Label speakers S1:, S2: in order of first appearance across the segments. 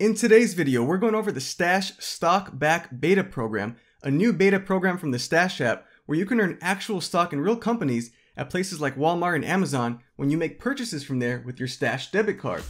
S1: In today's video, we're going over the Stash Stock Back Beta Program, a new beta program from the Stash app where you can earn actual stock in real companies at places like Walmart and Amazon when you make purchases from there with your Stash debit card.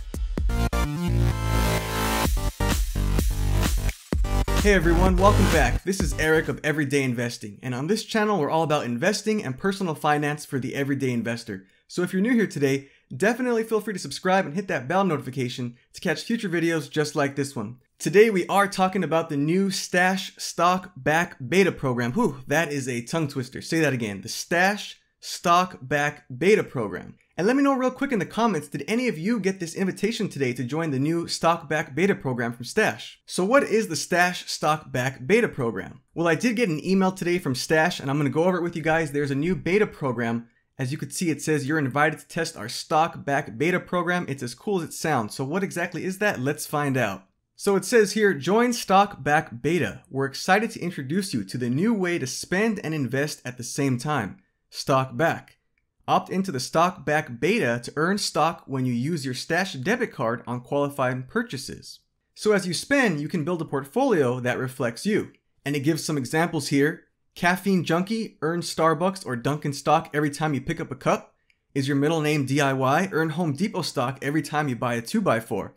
S1: Hey everyone, welcome back. This is Eric of Everyday Investing, and on this channel we're all about investing and personal finance for the everyday investor. So if you're new here today, definitely feel free to subscribe and hit that bell notification to catch future videos just like this one. Today we are talking about the new Stash Stock Back Beta Program. Whew, that is a tongue twister. Say that again. The Stash Stock Back Beta Program. And let me know real quick in the comments, did any of you get this invitation today to join the new Stock Back Beta Program from Stash? So what is the Stash Stock Back Beta Program? Well, I did get an email today from Stash and I'm going to go over it with you guys. There's a new beta program. As you can see, it says you're invited to test our Stock Back Beta Program. It's as cool as it sounds. So what exactly is that? Let's find out. So it says here, join Stock Back Beta. We're excited to introduce you to the new way to spend and invest at the same time. Stock Back. Opt into the Stock Back Beta to earn stock when you use your Stash debit card on qualified purchases. So as you spend, you can build a portfolio that reflects you. And it gives some examples here. Caffeine junkie, earn Starbucks or Dunkin' stock every time you pick up a cup. Is your middle name DIY? Earn Home Depot stock every time you buy a 2x4.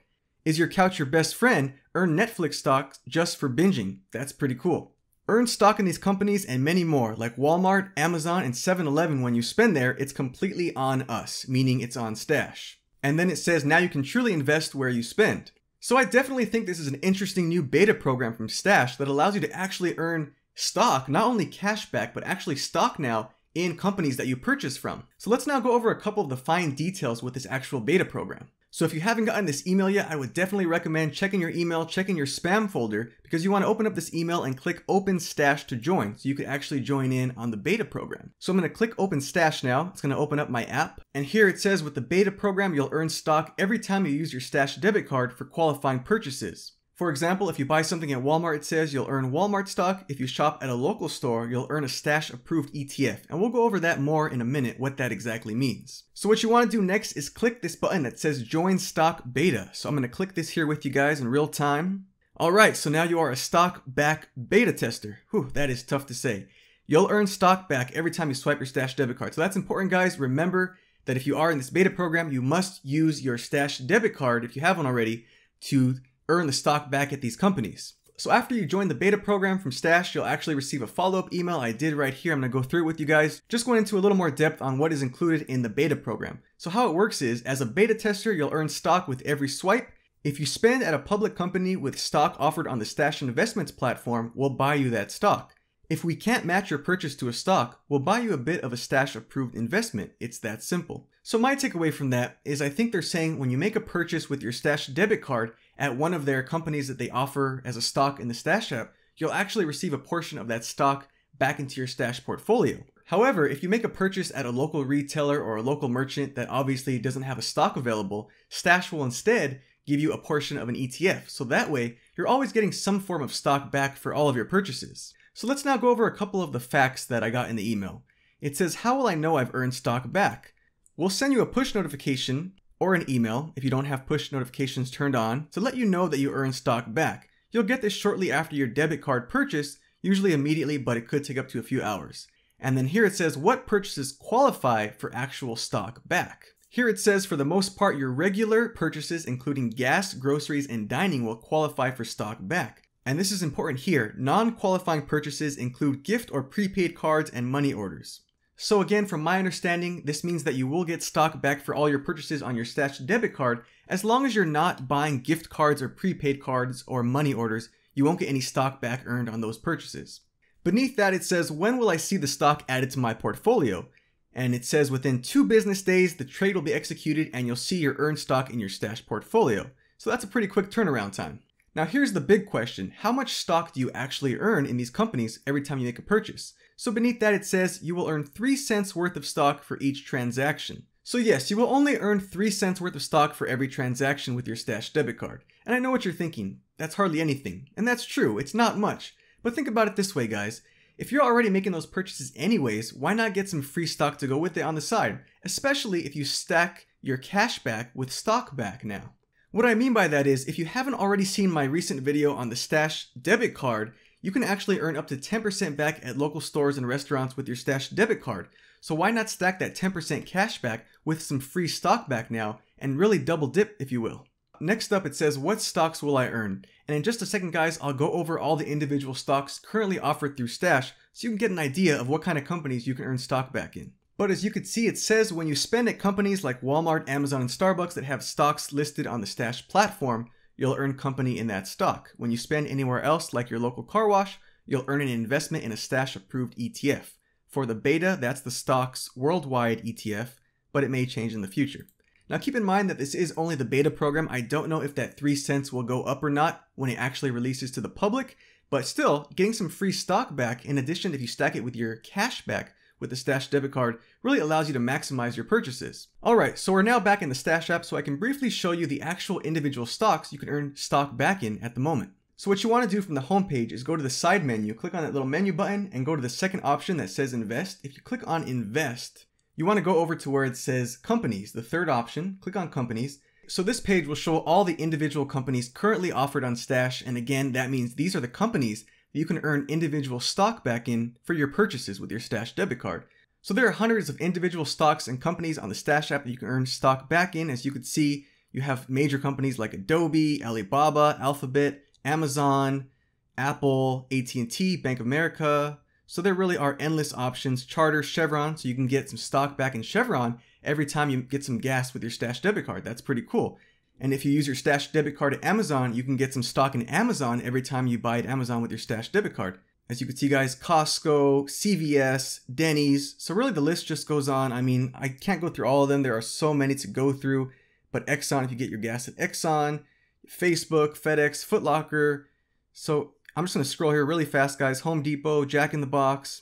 S1: Is your couch your best friend? Earn Netflix stock just for binging. That's pretty cool. Earn stock in these companies and many more, like Walmart, Amazon, and 7-Eleven. When you spend there, it's completely on us, meaning it's on Stash. And then it says now you can truly invest where you spend. So I definitely think this is an interesting new beta program from Stash that allows you to actually earn stock, not only cashback, but actually stock now in companies that you purchase from. So let's now go over a couple of the fine details with this actual beta program. So if you haven't gotten this email yet, I would definitely recommend checking your email, checking your spam folder, because you want to open up this email and click Open Stash to join, so you could actually join in on the beta program. So I'm going to click Open Stash now. It's going to open up my app. And here it says with the beta program, you'll earn stock every time you use your Stash debit card for qualifying purchases. For example, if you buy something at Walmart, it says you'll earn Walmart stock. If you shop at a local store, you'll earn a Stash approved ETF. And we'll go over that more in a minute, what that exactly means. So what you want to do next is click this button that says Join Stock Beta. So I'm going to click this here with you guys in real time. Alright, so now you are a Stock Back Beta tester. Whew, that is tough to say. You'll earn stock back every time you swipe your Stash debit card. So that's important, guys. Remember that if you are in this beta program, you must use your Stash debit card, if you have one already, to earn the stock back at these companies. So after you join the beta program from Stash, you'll actually receive a follow-up email. I did right here. I'm going to go through it with you guys, just going into a little more depth on what is included in the beta program. So how it works is, as a beta tester, you'll earn stock with every swipe. If you spend at a public company with stock offered on the Stash Investments platform, we'll buy you that stock. If we can't match your purchase to a stock, we'll buy you a bit of a Stash approved investment. It's that simple. So my takeaway from that is I think they're saying when you make a purchase with your Stash debit card at one of their companies that they offer as a stock in the Stash app, you'll actually receive a portion of that stock back into your Stash portfolio. However, if you make a purchase at a local retailer or a local merchant that obviously doesn't have a stock available, Stash will instead give you a portion of an ETF. So that way, you're always getting some form of stock back for all of your purchases. So let's now go over a couple of the facts that I got in the email. It says, how will I know I've earned stock back? We'll send you a push notification or an email if you don't have push notifications turned on to let you know that you earned stock back. You'll get this shortly after your debit card purchase, usually immediately, but it could take up to a few hours. And then here it says what purchases qualify for actual stock back. Here it says for the most part, your regular purchases, including gas, groceries, and dining, will qualify for stock back. And this is important here, non-qualifying purchases include gift or prepaid cards and money orders. So again, from my understanding, this means that you will get stock back for all your purchases on your Stash debit card. As long as you're not buying gift cards or prepaid cards or money orders, you won't get any stock back earned on those purchases. Beneath that, it says, when will I see the stock added to my portfolio? And it says within 2 business days, the trade will be executed and you'll see your earned stock in your Stash portfolio. So that's a pretty quick turnaround time. Now here's the big question. How much stock do you actually earn in these companies every time you make a purchase? So beneath that it says you will earn 3 cents worth of stock for each transaction. So yes, you will only earn 3 cents worth of stock for every transaction with your Stash debit card. And I know what you're thinking, that's hardly anything. And that's true, it's not much. But think about it this way, guys. If you're already making those purchases anyways, why not get some free stock to go with it on the side? Especially if you stack your cash back with stock back now. What I mean by that is, if you haven't already seen my recent video on the Stash debit card, you can actually earn up to 10% back at local stores and restaurants with your Stash debit card. So why not stack that 10% cash back with some free stock back now and really double dip, if you will. Next up, it says, what stocks will I earn? And in just a second, guys, I'll go over all the individual stocks currently offered through Stash so you can get an idea of what kind of companies you can earn stock back in. But as you can see, it says when you spend at companies like Walmart, Amazon, and Starbucks that have stocks listed on the Stash platform, you'll earn company in that stock. When you spend anywhere else like your local car wash, you'll earn an investment in a Stash approved ETF. For the beta, that's the stocks worldwide ETF, but it may change in the future. Now keep in mind that this is only the beta program. I don't know if that 3 cents will go up or not when it actually releases to the public, but still, getting some free stock back, in addition if you stack it with your cash back with the Stash debit card, really allows you to maximize your purchases. Alright, so we're now back in the Stash app, so I can briefly show you the actual individual stocks you can earn stock back in at the moment. So what you want to do from the home page is go to the side menu, click on that little menu button, and go to the second option that says Invest. If you click on Invest, you want to go over to where it says Companies, the third option, click on Companies. So this page will show all the individual companies currently offered on Stash, and again, that means these are the companies that you can earn individual stock back in for your purchases with your Stash debit card. So there are hundreds of individual stocks and companies on the Stash app that you can earn stock back in. As you can see, you have major companies like Adobe, Alibaba, Alphabet, Amazon, Apple, AT&T, Bank of America. So there really are endless options. Charter, Chevron, so you can get some stock back in Chevron every time you get some gas with your Stash debit card. That's pretty cool. And if you use your Stash debit card at Amazon, you can get some stock in Amazon every time you buy at Amazon with your Stash debit card. As you can see, guys, Costco, CVS, Denny's. So really the list just goes on. I mean, I can't go through all of them. There are so many to go through. But Exxon, if you get your gas at Exxon, Facebook, FedEx, Foot Locker. So I'm just going to scroll here really fast, guys. Home Depot, Jack in the Box.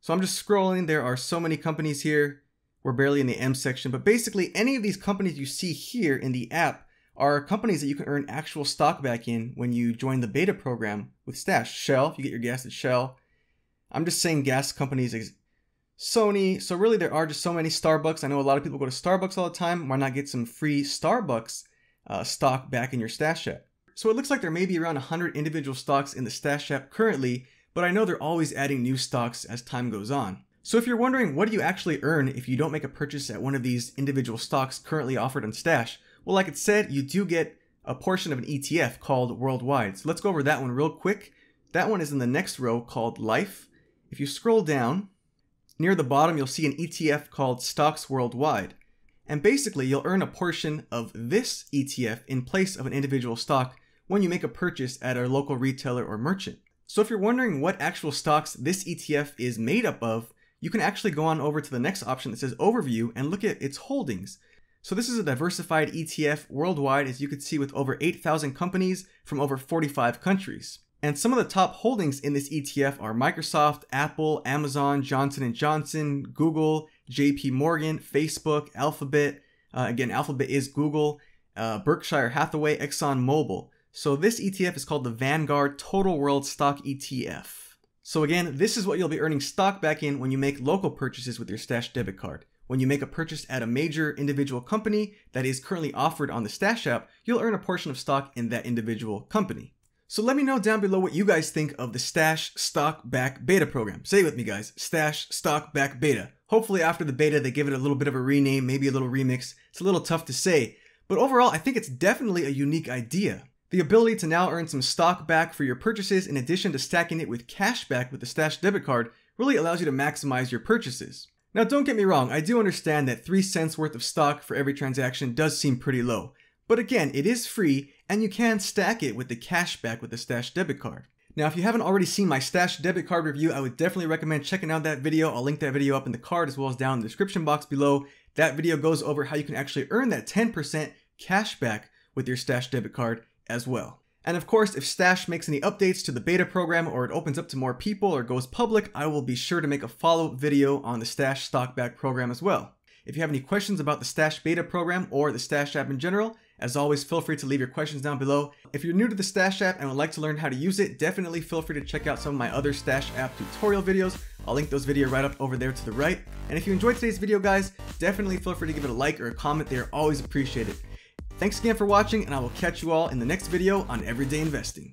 S1: So I'm just scrolling. There are so many companies here. We're barely in the M section, but basically any of these companies you see here in the app are companies that you can earn actual stock back in when you join the beta program with Stash. Shell, if you get your gas at Shell. I'm just saying gas companies. Sony. So really there are just so many. Starbucks. I know a lot of people go to Starbucks all the time. Why not get some free Starbucks stock back in your Stash app? So it looks like there may be around 100 individual stocks in the Stash app currently, but I know they're always adding new stocks as time goes on. So if you're wondering what do you actually earn if you don't make a purchase at one of these individual stocks currently offered on Stash, well, like it said, you do get a portion of an ETF called Worldwide. So let's go over that one real quick. That one is in the next row called Life. If you scroll down, near the bottom you'll see an ETF called Stocks Worldwide. And basically you'll earn a portion of this ETF in place of an individual stock when you make a purchase at a local retailer or merchant. So if you're wondering what actual stocks this ETF is made up of, you can actually go on over to the next option that says Overview and look at its holdings. So this is a diversified ETF worldwide, as you can see, with over 8,000 companies from over 45 countries. And some of the top holdings in this ETF are Microsoft, Apple, Amazon, Johnson & Johnson, Google, JP Morgan, Facebook, Alphabet. Again, Alphabet is Google, Berkshire Hathaway, ExxonMobil. So this ETF is called the Vanguard Total World Stock ETF. So again, this is what you'll be earning stock back in when you make local purchases with your Stash debit card. When you make a purchase at a major individual company that is currently offered on the Stash app, you'll earn a portion of stock in that individual company. So let me know down below what you guys think of the Stash Stock Back Beta program. Say it with me, guys. Stash Stock Back Beta. Hopefully after the beta, they give it a little bit of a rename, maybe a little remix. It's a little tough to say, but overall, I think it's definitely a unique idea. The ability to now earn some stock back for your purchases in addition to stacking it with cash back with the Stash debit card really allows you to maximize your purchases. Now don't get me wrong, I do understand that 3 cents worth of stock for every transaction does seem pretty low. But again, it is free and you can stack it with the cash back with the Stash debit card. Now if you haven't already seen my Stash debit card review, I would definitely recommend checking out that video. I'll link that video up in the card as well as down in the description box below. That video goes over how you can actually earn that 10% cash back with your Stash debit card as well. And of course, if Stash makes any updates to the beta program or it opens up to more people or goes public, I will be sure to make a follow-up video on the Stash Stockback program as well. If you have any questions about the Stash beta program or the Stash app in general, as always, feel free to leave your questions down below. If you're new to the Stash app and would like to learn how to use it, definitely feel free to check out some of my other Stash app tutorial videos. I'll link those videos right up over there to the right. And if you enjoyed today's video, guys, definitely feel free to give it a like or a comment. They are always appreciated. Thanks again for watching, and I will catch you all in the next video on Everyday Investing.